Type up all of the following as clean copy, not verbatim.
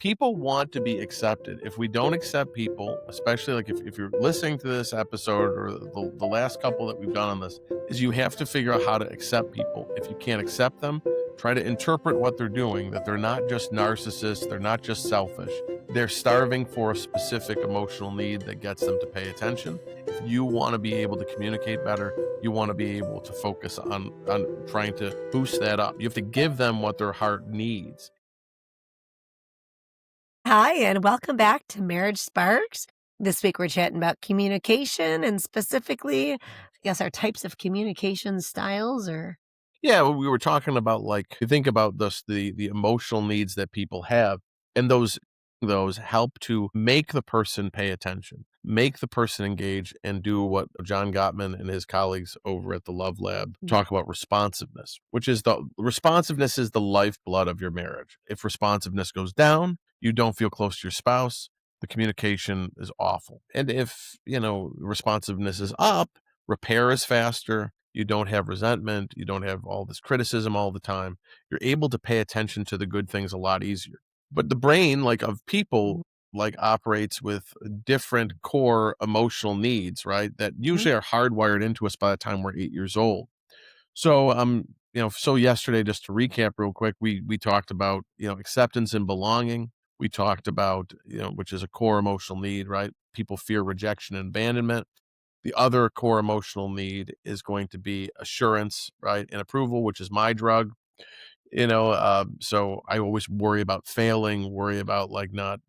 People want to be accepted. If we don't accept people, especially like if you're listening to this episode or the last couple that we've done on this, is you have to figure out how to accept people. If you can't accept them, try to interpret what they're doing, that they're not just narcissists, they're not just selfish. They're starving for a specific emotional need that gets them to pay attention. If you want to be able to communicate better, you want to be able to focus on trying to boost that up. You have to give them what their heart needs. Hi, and welcome back to Marriage Sparks. This week we're chatting about communication and specifically, I guess, our types of communication styles or Yeah, well, we were talking about like you think about the emotional needs that people have, and those help to make the person pay attention, make the person engage, and do what John Gottman and his colleagues over at the Love Lab talk about responsiveness, which is the responsiveness is the lifeblood of your marriage. If responsiveness goes down, you don't feel close to your spouse. The communication is awful, and if responsiveness is up, repair is faster. You don't have resentment. You don't have all this criticism all the time. You're able to pay attention to the good things a lot easier. But the brain, like of people, like operates with different core emotional needs, right? That usually are hardwired into us by the time we're 8 years old. So, so yesterday, just to recap real quick, we talked about acceptance and belonging. We talked about which is a core emotional need, right? People fear rejection and abandonment. The other core emotional need is going to be assurance, right? And approval, which is my drug. So I always worry about failing, worry about like not,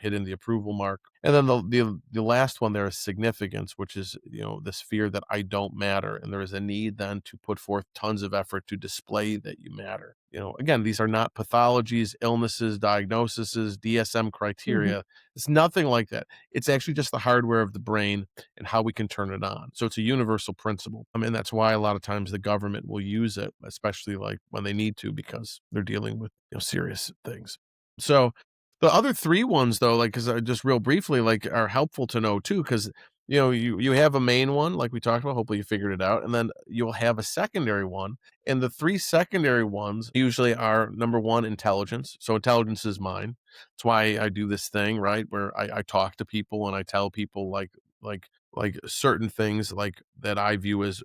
hitting the approval mark. And then the last one there is significance, which is, this fear that I don't matter. And there is a need then to put forth tons of effort to display that you matter. Again, these are not pathologies, illnesses, diagnoses, DSM Mhm. criteria. It's nothing like that. It's actually just the hardware of the brain and how we can turn it on. So it's a universal principle. I mean, that's why a lot of times the government will use it, especially like when they need to, because they're dealing with serious things. So the other three ones, though, like, because just real briefly, like, are helpful to know too, because you have a main one, like we talked about. Hopefully, you figured it out, and then you'll have a secondary one, and the three secondary ones usually are number one, intelligence. So intelligence is mine. That's why I do this thing, right, where I talk to people and I tell people like certain things like that I view as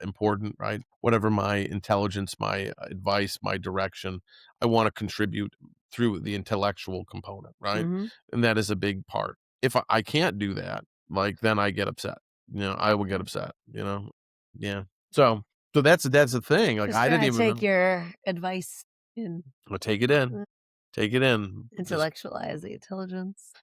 important, right? Whatever my intelligence, my advice, my direction, I want to contribute through the intellectual component, right? Mhm. And that is a big part. If I can't do that, like then I get upset. I will get upset. Yeah. So that's the thing. Like Just I didn't trying to even take know. your advice and Well, take it in. uh, Take it in. Just intellectualize the intelligence.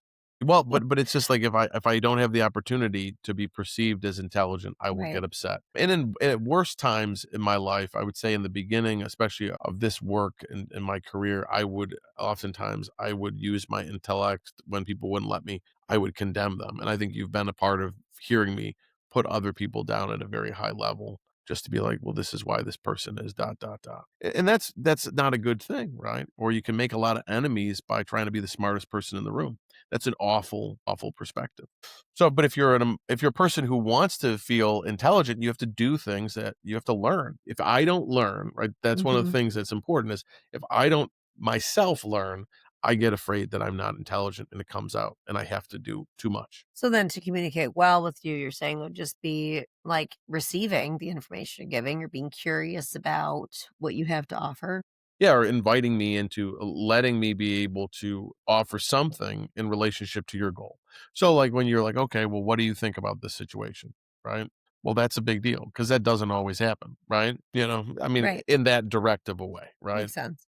Well, but it's just like if I don't have the opportunity to be perceived as intelligent, I will Right. get upset. And at worst times in my life, I would say in the beginning, especially of this work in my career, I would use my intellect when people wouldn't let me. I would condemn them, and I think you've been a part of hearing me put other people down at a very high level just to be like, well, this is why this person is dot dot dot, and that's not a good thing, right? Or you can make a lot of enemies by trying to be the smartest person in the room. That's an awful, awful perspective. So, but if you're a person who wants to feel intelligent, you have to do things that you have to learn. If I don't learn, right, that's one of the Mhm. things that's important is if I don't myself learn, I get afraid that I'm not intelligent and it comes out and I have to do too much. So then to communicate well with you, you're saying would just be like receiving the information you're giving or being curious about what you have to offer. Yeah, or inviting me into letting me be able to offer something in relationship to your goal. So, like when you're like, okay, well, what do you think about this situation? Right. Well, that's a big deal because that doesn't always happen. Right. I mean, Right. in that directive a way. Right. Makes sense.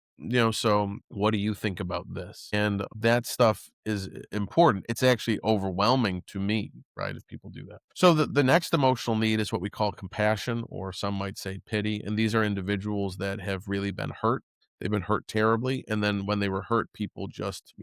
So what do you think about this? And that stuff is important. It's actually overwhelming to me, right? If people do that. So the next emotional need is what we call compassion, or some might say pity. And these are individuals that have really been hurt. They've been hurt terribly. And then when they were hurt, people just,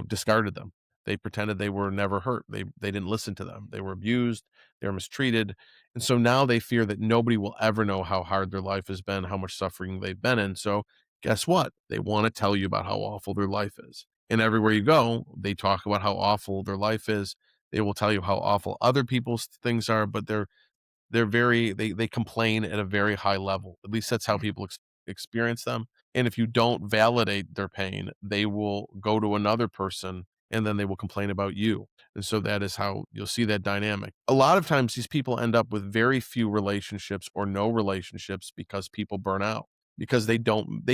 discarded them. They pretended they were never hurt. They didn't listen to them. They were abused. They were mistreated. And so now they fear that nobody will ever know how hard their life has been, how much suffering they've been in. So guess what? They want to tell you about how awful their life is. And everywhere you go, they talk about how awful their life is. They will tell you how awful other people's things are, but they complain at a very high level. At least that's how people experience them. And if you don't validate their pain, they will go to another person and then they will complain about you. And so that is how you'll see that dynamic. A lot of times these people end up with very few relationships or no relationships because people burn out because they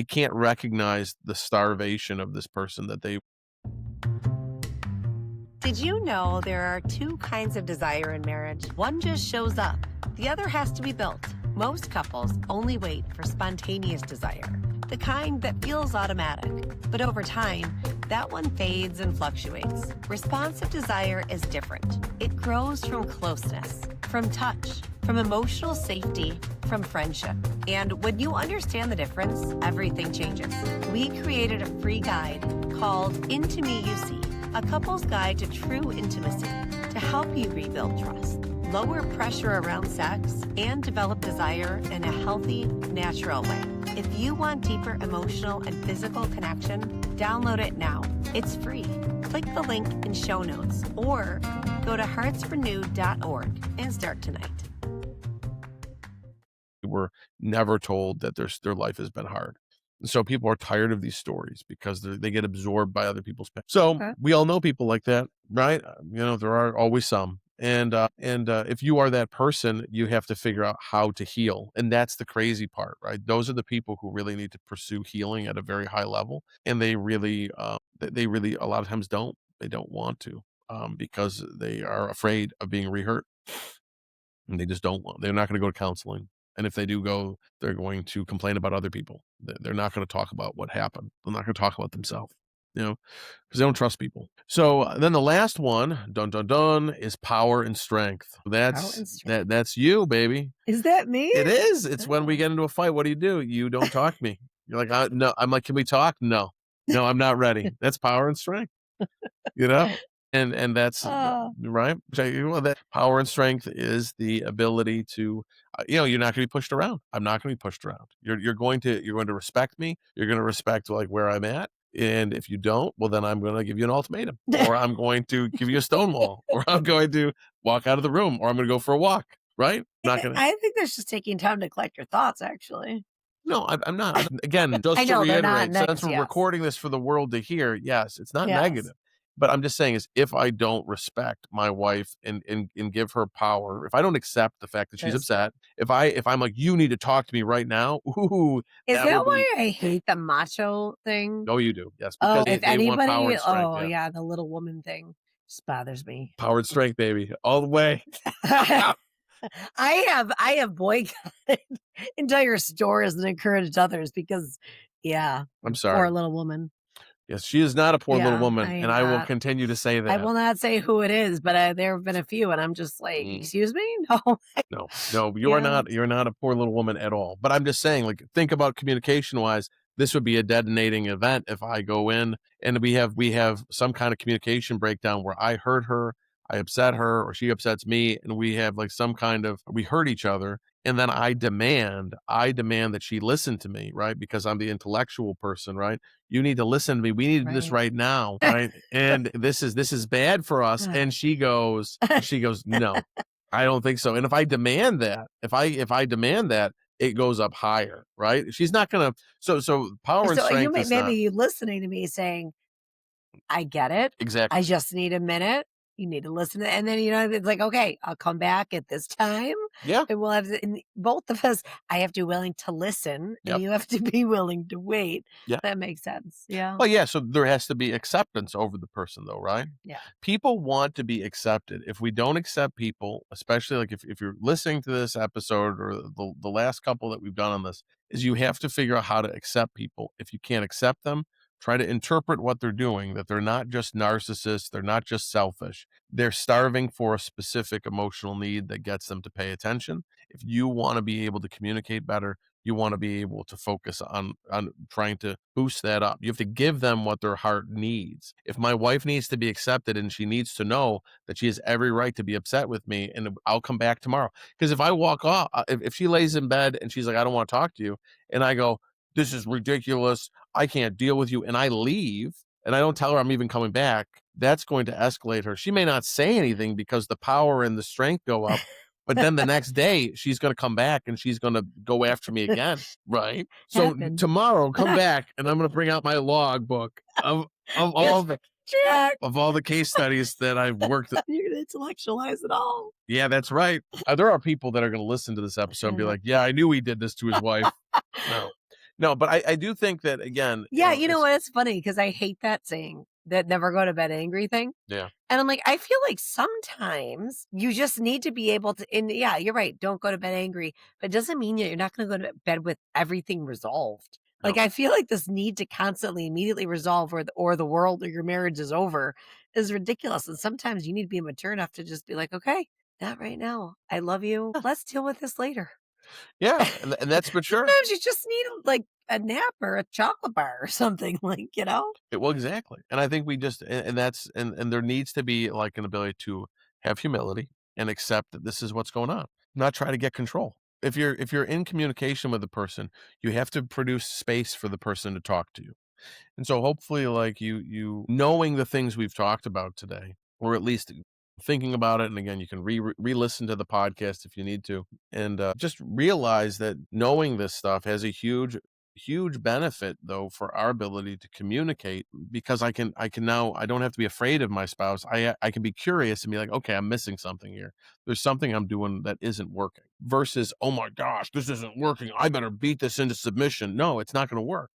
can't recognize the starvation of this person that they. Did you know there are two kinds of desire in marriage? One just shows up, the other has to be built. Most couples only wait for spontaneous desire, the kind that feels automatic. But over time, that one fades and fluctuates. Responsive desire is different. It grows from closeness, from touch, from emotional safety, from friendship. And when you understand the difference, everything changes. We created a free guide called Into Me You See, a couple's guide to true intimacy to help you rebuild trust, lower pressure around sex, and develop desire in a healthy, natural way. If you want deeper emotional and physical connection, download it now. It's free. Click the link in show notes or go to heartsrenewed.org and start tonight. Were never told that their life has been hard. And so people are tired of these stories because they get absorbed by other people's pain. So Okay. we all know people like that, right? There are always some. And if you are that person, you have to figure out how to heal. And that's the crazy part, right? Those are the people who really need to pursue healing at a very high level. And they really, a lot of times they don't want to, because they are afraid of being rehurt. And they just don't want, they're not going to go to counseling. And if they do go, they're going to complain about other people. They're not going to talk about what happened. They're not going to talk about themselves, because they don't trust people. So then the last one, dun dun dun, is power and strength. Power and strength. That's you, baby. Is that me? It is. It's when we get into a fight. What do? You don't talk to me. You're like, no. I'm like, can we talk? No, I'm not ready. That's power and strength. You know? And that's Oh. right. That power and strength is the ability to, you're not going to be pushed around. I'm not going to be pushed around. You're going to respect me. You're going to respect like where I'm at. And if you don't, well, then I'm going to give you an ultimatum, or I'm going to give you a stonewall, or I'm going to walk out of the room, or I'm going to go for a walk. Right? I'm not going to. I think that's just taking time to collect your thoughts, actually. No, I'm not. Again, just I to know they're not reiterate, since nice, we're yes. recording this for the world to hear, yes, it's not Yes. negative. But I'm just saying is if I don't respect my wife and give her power, if I don't accept the fact that she's That's upset, if I'm like, you need to talk to me right now, ooh, Is that that would be. why I hate the macho thing? No, you do. Yes, Oh, because if they want power anybody and strength. oh, Yeah. yeah, the little woman thing just bothers me. Power and strength, baby. All the way. I have boycotted entire stores and encouraged others because, yeah, I'm poor sorry. little woman. Yes, she is not a poor little Yeah, woman, I and am I will not. continue to say I that. will not say who it is, but there have been a few, and I'm just like, Mm. excuse me, no. No, Yeah. you're not a poor little woman at all. But I'm just saying, like, think about communication wise, this would be a detonating event if I go in and we have some kind of communication breakdown where I hurt her, I upset her, or she upsets me, and we have like some kind of we hurt each other. And then I demand that she listen to me, right? Because I'm the intellectual person, right? You need to listen to me. We need to do this Right. right now, right? And this is bad for us. And she goes, no, I don't think so. And if I demand that, if I demand that, it goes up higher, right? She's not gonna. So power and So you strength may is not maybe you listening to me saying, I get it. I exactly. just need a minute. You need to listen to, and then it's like, okay, I'll come back at this time, Yeah. and we'll have and both of us. I have to be willing to listen, and Yep. you have to be willing to wait. Yeah. That makes sense. Yeah, Well, yeah. So there has to be acceptance over the person, though, right? yeah. People want to be accepted. If we don't accept people, especially like if you're listening to this episode or the last couple that we've done on this, is you have to figure out how to accept people. If you can't accept them, try to interpret what they're doing, that they're not just narcissists, they're not just selfish. They're starving for a specific emotional need that gets them to pay attention. If you want to be able to communicate better, you want to be able to focus on trying to boost that up. You have to give them what their heart needs. If my wife needs to be accepted and she needs to know that she has every right to be upset with me and I'll come back tomorrow. Because if I walk off, if she lays in bed and she's like, I don't want to talk to you, and I go, this is ridiculous, I can't deal with you, and I leave and I don't tell her I'm even coming back, that's going to escalate her. She may not say anything because the power and the strength go up, But then the next day, she's gonna come back and she's gonna go after me again, right? So Happened. tomorrow, come back and I'm gonna bring out my logbook of all Yes, the Jack. case studies that I've worked. You're gonna intellectualize it all. Yeah, that's right. There are people that are gonna listen to this episode and be like, "Yeah, I knew he did this to his wife." No. No, but I do think that again, Yeah, you know it's what? It's funny because I hate that saying, that never go to bed angry thing. yeah. And I'm like, I feel like sometimes you just need to be able to, and yeah, you're right. Don't go to bed angry, but it doesn't mean you're not going to go to bed with everything resolved. No. Like, I feel like this need to constantly, immediately resolve, or the world or your marriage is over, is ridiculous. And sometimes you need to be mature enough to just be like, okay, not right now. I love you. Let's deal with this later. Yeah, and that's mature. Sometimes you just need like a nap or a chocolate bar or something, like, Well, exactly. And I think we just and that's and there needs to be like an ability to have humility and accept that this is what's going on. Not try to get control. If you're in communication with the person, you have to produce space for the person to talk to you. And so hopefully like you knowing the things we've talked about today, or at least thinking about it, and again, you can re-listen to the podcast if you need to, and just realize that knowing this stuff has a huge benefit though for our ability to communicate, because I can now, I don't have to be afraid of my spouse. I can be curious and be like, okay, I'm missing something here. There's something I'm doing that isn't working, versus, oh my gosh, this isn't working, I better beat this into submission. No, it's not going to work.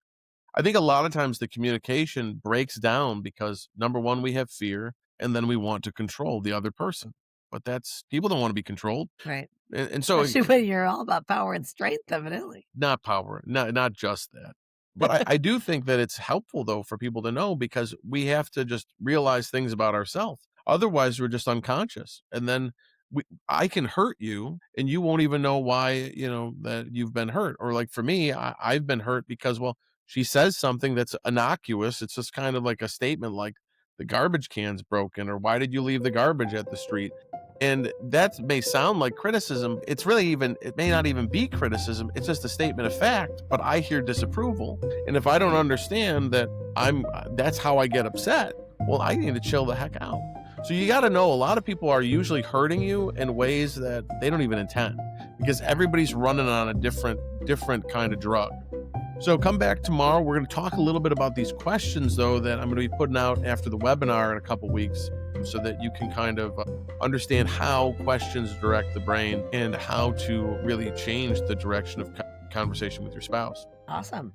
I think a lot of times the communication breaks down because number one, we have fear, and then we want to control the other person. But that's, people don't want to be controlled. right. And so Especially when you're all about power and strength, evidently. not power, not just that. But I do think that it's helpful though for people to know, because we have to just realize things about ourselves. Otherwise, we're just unconscious. And then I can hurt you and you won't even know why, that you've been hurt. Or like for me, I've been hurt because, well, she says something that's innocuous. It's just kind of like a statement like the garbage can's broken, or why did you leave the garbage at the street? And that may sound like criticism. It may not even be criticism. It's just a statement of fact, but I hear disapproval. And if I don't understand that that's how I get upset, well, I need to chill the heck out. So you got to know, a lot of people are usually hurting you in ways that they don't even intend, because everybody's running on a different kind of drug. So come back tomorrow. We're going to talk a little bit about these questions, though, that I'm going to be putting out after the webinar in a couple weeks, so that you can kind of understand how questions direct the brain and how to really change the direction of conversation with your spouse. Awesome.